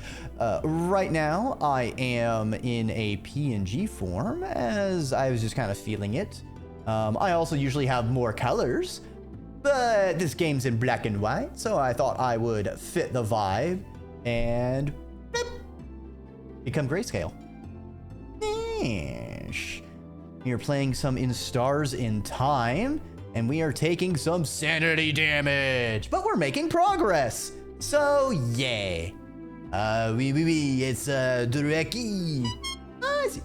Right now, I am in a PNG form, as I was just kind of feeling it. I also usually have more colors, but this game's in black and white, so I thought I would fit the vibe and become grayscale. You're playing some In Stars in Time, and we are taking some sanity damage, but we're making progress. So yay. It's Dreki. I see.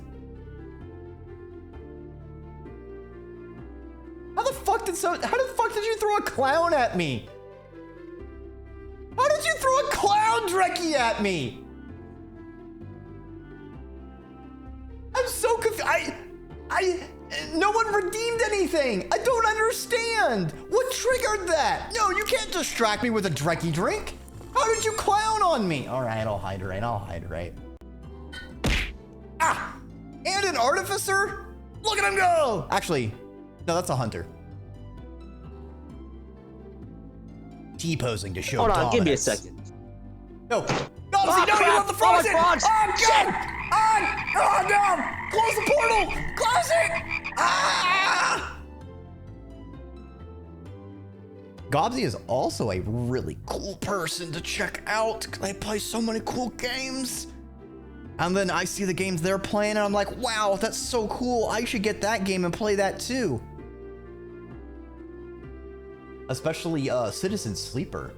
How the fuck did you throw a clown at me? How did you throw a clown Dreki at me? I'm so confused. No one redeemed anything. I don't understand. What triggered that? No, you can't distract me with a Dreki drink. How did you clown on me? All right, I'll hide right. Ah, and an artificer? Look at him go. Actually, no, that's a hunter. T-posing to show dominance. Give me a second. No. Gobsy, no, you want the frozen! Oh, God! Oh, no! Close the portal! Close it! Ah! Gobsy is also a really cool person to check out because they play so many cool games. And then I see the games they're playing and I'm like, wow, that's so cool. I should get that game and play that too. Especially Citizen Sleeper.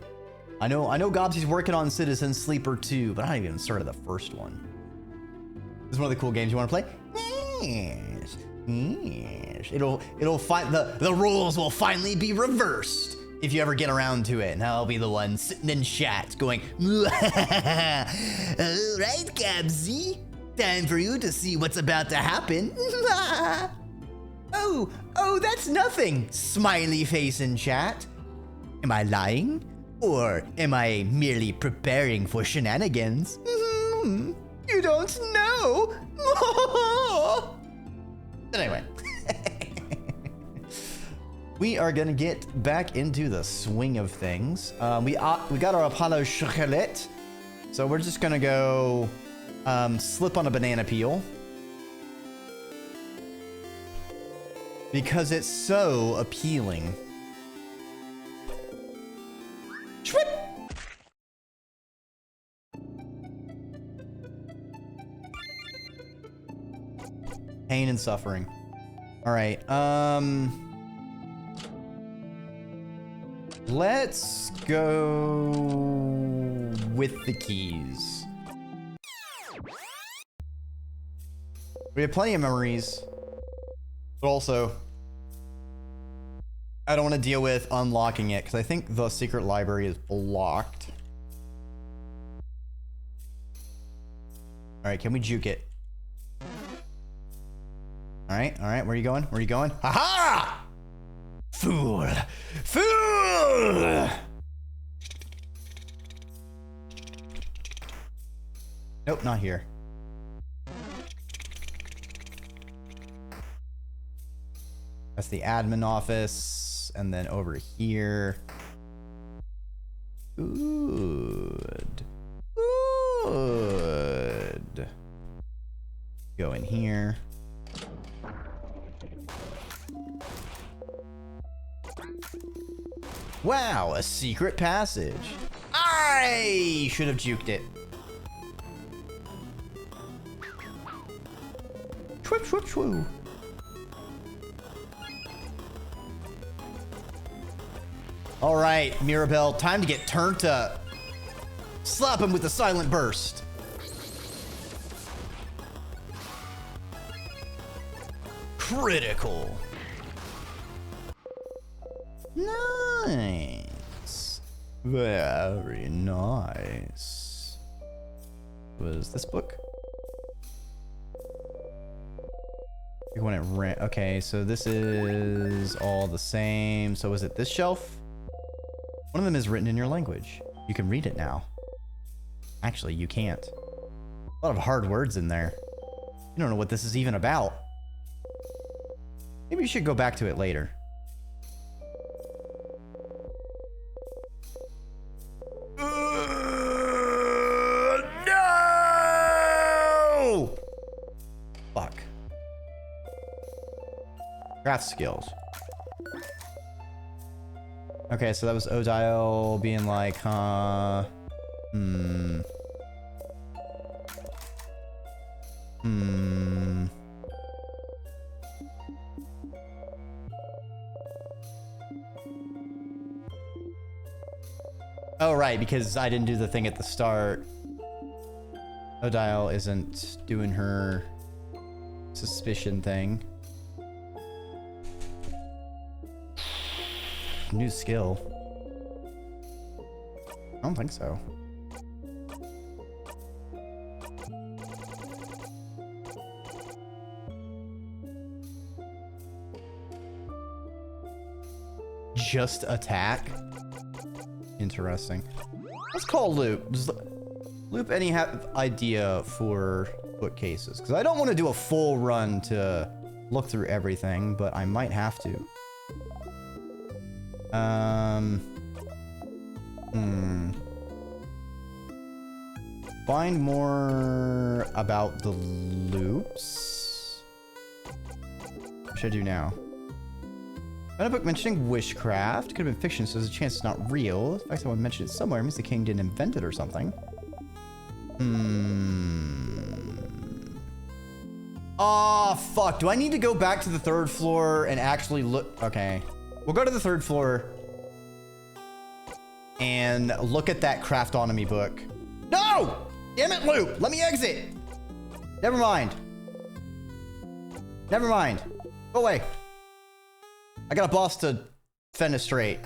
I know Gobsy's working on Citizen Sleeper 2, but I haven't even started the first one. This is one of the cool games you want to play? Yes. It'll find the rules will finally be reversed if you ever get around to it. And I'll be the one sitting in chat going, all right, Gobsy, time for you to see what's about to happen. Oh, that's nothing. Smiley face in chat. Am I lying? Or am I merely preparing for shenanigans? You don't know. Anyway. We are gonna get back into the swing of things. We got our Apollo chocolate. So we're just gonna go slip on a banana peel. Because it's so appealing. Trip. Pain and suffering. All right. Let's go with the keys. We have plenty of memories, but also I don't want to deal with unlocking it because I think the secret library is blocked. All right, can we juke it? All right, where are you going? Where are you going? Aha! Fool! Fool! Nope, not here. That's the admin office. And then over here. Good. Good. Go in here. Wow, a secret passage. I should have juked it. Chwip, chwip, chwoo. All right, Mirabelle, time to get turned up. Slap him with a silent burst. Critical. Nice. Very nice. Was this book? When it ran. Okay, so this is all the same. So is it this shelf? One of them is written in your language. You can read it now. Actually, you can't. A lot of hard words in there. You don't know what this is even about. Maybe you should go back to it later. No! Fuck. Craft skills. Okay, so that was Odile being like, huh? Oh, right, because I didn't do the thing at the start. Odile isn't doing her suspicion thing. New skill. I don't think so. just attack? Interesting. Let's call Loop. Loop, any idea for bookcases? Because I don't want to do a full run to look through everything, but I might have to. Find more about the loops. What should I do now? Found a book mentioning witchcraft. Could have been fiction, so there's a chance it's not real. The fact someone mentioned it somewhere means the king didn't invent it or something. Oh, fuck. Do I need to go back to the 3rd floor and actually look? Okay. We'll go to the 3rd floor and look at that craftonomy book. No! Damn it, Loop. Let me exit. Never mind. Never mind. Go away. I got a boss to fenestrate.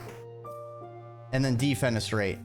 And then defenestrate.